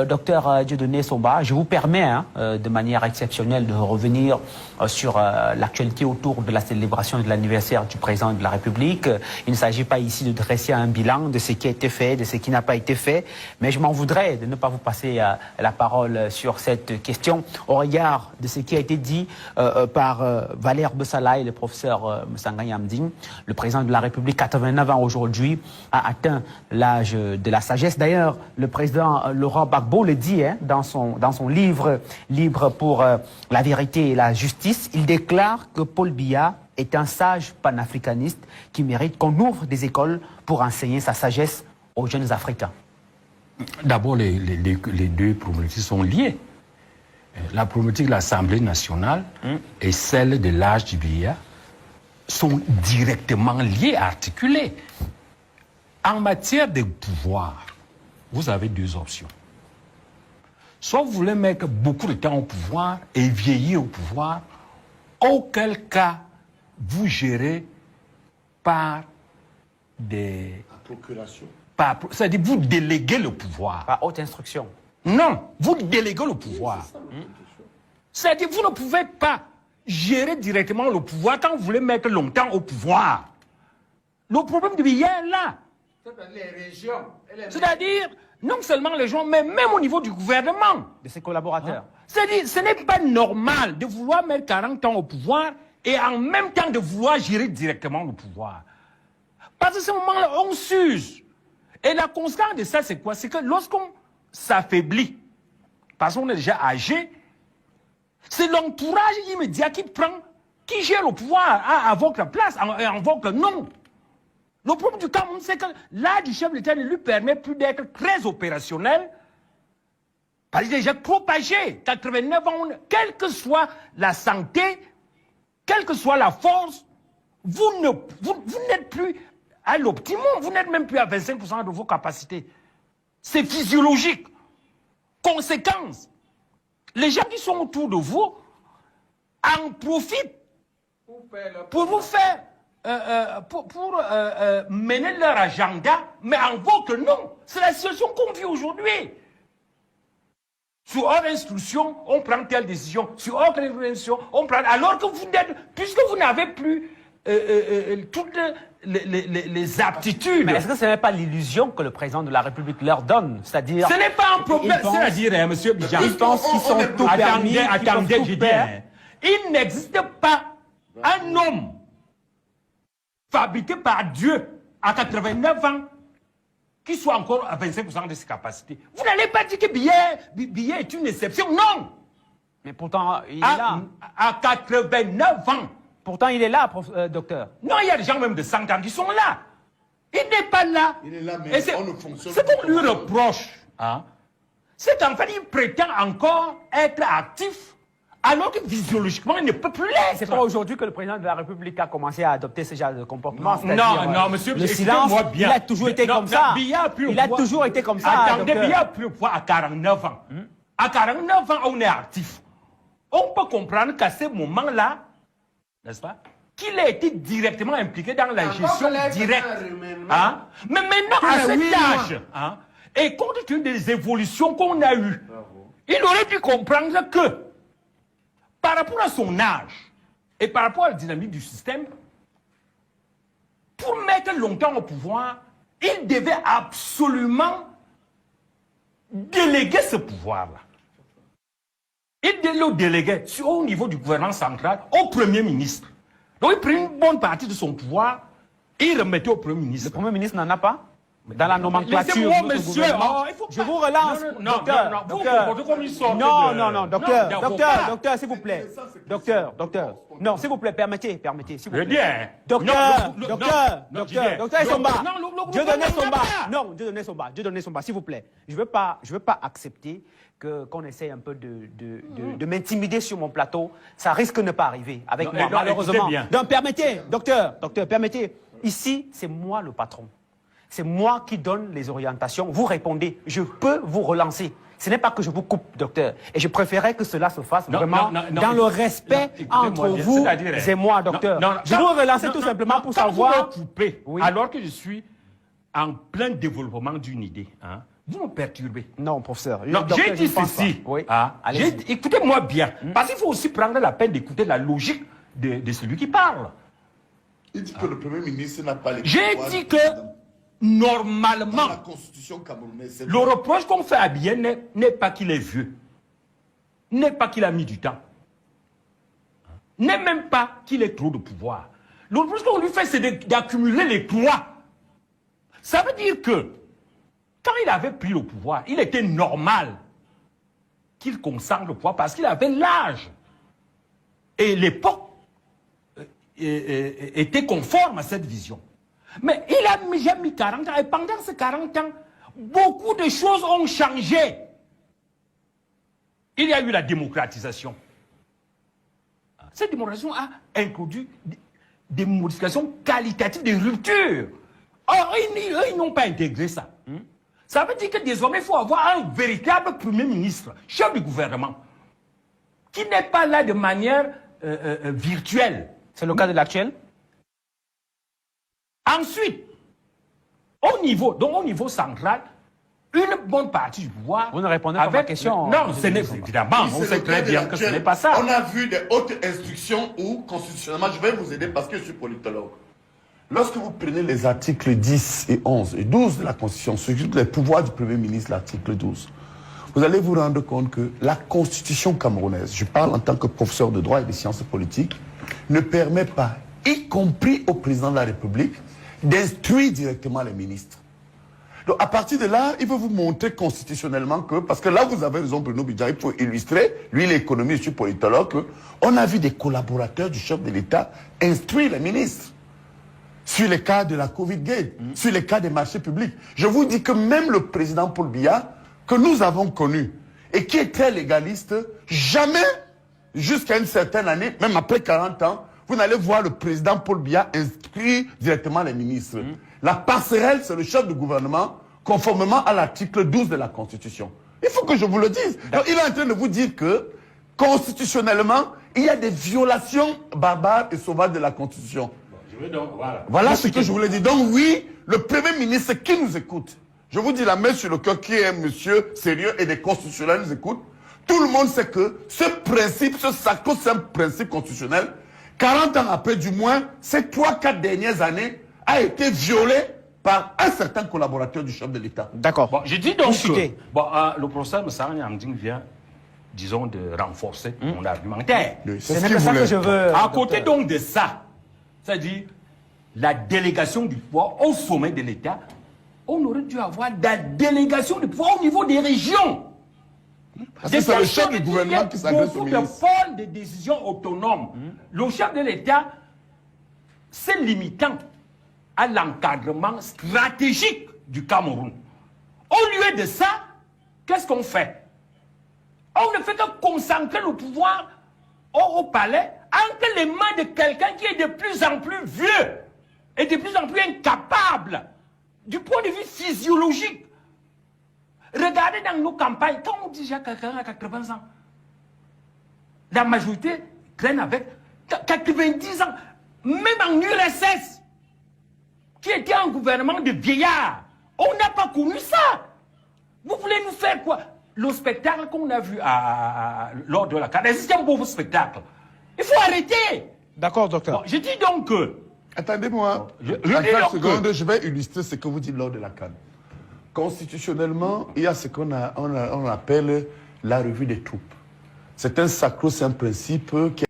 Docteur Dieudonné Somba, je vous permets de manière exceptionnelle de revenir sur l'actualité autour de la célébration de l'anniversaire du président de la République. Il ne s'agit pas ici de dresser un bilan de ce qui a été fait, de ce qui n'a pas été fait, mais je m'en voudrais de ne pas vous passer la parole sur cette question au regard de ce qui a été dit par Valère Bessala et le professeur Msanga Yamdine. Le président de la République, 89 ans aujourd'hui, a atteint l'âge de la sagesse. D'ailleurs, le président Laurent Gbagbo le dit dans son livre « Libre pour la vérité et la justice », il déclare que Paul Biya est un sage panafricaniste qui mérite qu'on ouvre des écoles pour enseigner sa sagesse aux jeunes Africains. D'abord, les deux problématiques sont liées. La problématique de l'Assemblée nationale et celle de l'âge du Biya sont directement liées, articulées. En matière de pouvoir, vous avez deux options. Soit vous voulez mettre beaucoup de temps au pouvoir et vieillir au pouvoir, auquel cas vous gérez par des... La procuration. C'est-à-dire vous déléguez le pouvoir. Par haute instruction. Non, vous déléguez le pouvoir. C'est-à-dire vous ne pouvez pas gérer directement le pouvoir quand vous voulez mettre longtemps au pouvoir. Le problème du billet est là. Les régions. C'est-à-dire, non seulement les gens, mais même au niveau du gouvernement. De ses collaborateurs. C'est-à-dire, ce n'est pas normal de vouloir mettre 40 ans au pouvoir et en même temps de vouloir gérer directement le pouvoir. Parce que ce moment-là, on s'use. Et la conséquence de ça, c'est quoi? C'est que lorsqu'on s'affaiblit, parce qu'on est déjà âgé, c'est l'entourage immédiat qui gère le pouvoir à votre place, en votre nom. Le problème du Cameroun, c'est que l'âge du chef de l'État ne lui permet plus d'être très opérationnel. Parce qu'il est déjà trop âgé. 89 ans, quelle que soit la santé, quelle que soit la force, vous n'êtes plus à l'optimum. Vous n'êtes même plus à 25% de vos capacités. C'est physiologique. Conséquence, les gens qui sont autour de vous en profitent pour vous faire... pour mener leur agenda, mais en votre nom. C'est la situation qu'on vit aujourd'hui. Sur ordre d'instruction, on prend telle décision. Sur ordre d'instruction, on prend... Alors que vous n'êtes... Puisque vous n'avez plus toutes les aptitudes... Mais est-ce que ce n'est pas l'illusion que le président de la République leur donne? C'est-à-dire... Ce n'est pas un problème. C'est-à-dire, monsieur Bijan... Ils pensent qu'ils sont tout permis, attendez, je dis, il n'existe pas un homme fabriqué par Dieu à 89 ans, qui soit encore à 25% de ses capacités. Vous n'allez pas dire que Biya est une exception, non. Mais pourtant, il est là. À 89 ans. Pourtant, il est là, docteur. Non, il y a des gens même de 100 ans qui sont là. Il n'est pas là. Il est là, mais on ne fonctionne pas. Ce qu'on lui reproche, c'est qu'en fait, il prétend encore être actif, alors que physiologiquement, il ne peut plus l'être. C'est pas aujourd'hui que le président de la République a commencé à adopter ce genre de comportement. Non, monsieur, le silence, bien. Il a toujours été comme ça. Il a toujours été comme ça. Attendez, Biya a pris le pouvoir à 49 ans. À 49 ans, on est actif. On peut comprendre qu'à ce moment-là, n'est-ce pas, qu'il a été directement impliqué dans la gestion directe. Mais maintenant, à cet âge, et compte tenu des évolutions qu'on a eues, il aurait dû comprendre que par rapport à son âge et par rapport à la dynamique du système, pour mettre longtemps au pouvoir, il devait absolument déléguer ce pouvoir-là. Il devait le déléguer au niveau du gouvernement central au Premier ministre. Donc il prenait une bonne partie de son pouvoir et il remettait au Premier ministre. Le Premier ministre n'en a pas? Dans la nomenclature de monsieur, je vous relance, docteur. Docteur, s'il vous plaît. Docteur, non, s'il vous plaît, permettez, s'il vous plaît. Docteur Somba. Dieudonné Somba, s'il vous plaît. Je veux pas accepter qu'on essaye un peu de m'intimider sur mon plateau. Ça risque de ne pas arriver avec moi, malheureusement. Donc, permettez, docteur, permettez. Ici, c'est moi le patron. C'est moi qui donne les orientations. Vous répondez. Je peux vous relancer. Ce n'est pas que je vous coupe, docteur. Et je préférais que cela se fasse vraiment dans le respect entre vous et moi, docteur. Je vous relancer tout simplement pour savoir... Vous me coupez, alors que je suis en plein développement d'une idée. Vous me perturbez. Non, professeur. Non, Docteur, j'ai je dit ne pense ceci. pas. Oui. Hein, Allez-y. écoutez-moi bien. Parce qu'il faut aussi prendre la peine d'écouter la logique de celui qui parle. Il dit que le Premier ministre n'a pas les J'ai pouvoirs dit du que, président. normalement, Dans la constitution camerounaise, c'est le reproche qu'on fait à Bien n'est pas qu'il est vieux, n'est pas qu'il a mis du temps, n'est même pas qu'il ait trop de pouvoir. Le reproche qu'on lui fait, c'est d'accumuler les droits. Ça veut dire que, quand il avait pris le pouvoir, il était normal qu'il concentre le pouvoir parce qu'il avait l'âge. Et l'époque était conforme à cette vision. Mais il a déjà mis 40 ans, et pendant ces 40 ans, beaucoup de choses ont changé. Il y a eu la démocratisation. Cette démocratisation a introduit des modifications qualitatives, des ruptures. Or, ils n'ont pas intégré ça. Ça veut dire que désormais, il faut avoir un véritable Premier ministre, chef du gouvernement, qui n'est pas là de manière virtuelle. C'est le cas de l'actuel? Ensuite, au niveau central, une bonne partie du pouvoir... Vous ne répondez pas à ma question. Non, ce n'est évidemment, Oui, on c'est sait le très cas de bien que ce l'actuel. n'est pas ça. On a vu des hautes instructions où, constitutionnellement, je vais vous aider parce que je suis politologue. Lorsque vous prenez les articles 10 et 11 et 12 de la Constitution, sur les pouvoirs du Premier ministre, l'article 12, vous allez vous rendre compte que la Constitution camerounaise, je parle en tant que professeur de droit et de sciences politiques, ne permet pas, y compris au président de la République, d'instruire directement les ministres. Donc à partir de là, il veut vous montrer constitutionnellement que, parce que là vous avez raison Bruno Bidja, il faut illustrer, lui l'économie, je suis politologue, on a vu des collaborateurs du chef de l'État instruire les ministres sur les cas de la Covid-Gate, sur les cas des marchés publics. Je vous dis que même le président Paul Biya, que nous avons connu, et qui est très légaliste, jamais, jusqu'à une certaine année, même après 40 ans, vous n'allez voir le président Paul Biya instruire directement les ministres. La passerelle, c'est le chef du gouvernement, conformément à l'article 12 de la Constitution. Il faut que je vous le dise. Donc, il est en train de vous dire que, constitutionnellement, il y a des violations barbares et sauvages de la Constitution. Voilà ce que je voulais dire. Donc oui, le Premier ministre qui nous écoute, je vous dis la main sur le cœur, qui est un monsieur sérieux et des constitutionnels nous écoutent, tout le monde sait que ce principe, ce sacro-saint principe constitutionnel, 40 ans après du moins, ces 3-4 dernières années, a été violé par un certain collaborateur du chef de l'État. D'accord. Bon, je dis donc Vous que citez. le professeur Moussara Niamding vient, disons, de renforcer mon argumentaire. Oui, C'est ce même qu'il ça que voulait. je veux. À côté docteur. donc de ça, c'est-à-dire la délégation du pouvoir au sommet de l'État, on aurait dû avoir la délégation du pouvoir au niveau des régions. Parce que c'est le chef du gouvernement qui s'adresse au beaucoup de ministre. pôles de décision autonomes. Le chef de l'État, c'est limitant à l'encadrement stratégique du Cameroun. Au lieu de ça, qu'est-ce qu'on fait? On ne fait que concentrer le pouvoir au palais entre les mains de quelqu'un qui est de plus en plus vieux et de plus en plus incapable du point de vue physiologique. Regardez dans nos campagnes, quand on dit que quelqu'un a 80 ans, la majorité traîne avec 90 ans, même en URSS, qui était un gouvernement de vieillards. On n'a pas connu ça. Vous voulez nous faire quoi? Le spectacle qu'on a vu lors de la CAN, c'est un beau spectacle. Il faut arrêter. D'accord, docteur. Bon, je dis donc que... Attendez-moi. Je En dis 4 donc secondes, je vais illustrer ce que vous dites lors de la CAN. Constitutionnellement, il y a ce qu'on on appelle la revue des troupes. C'est un sacro-saint principe qui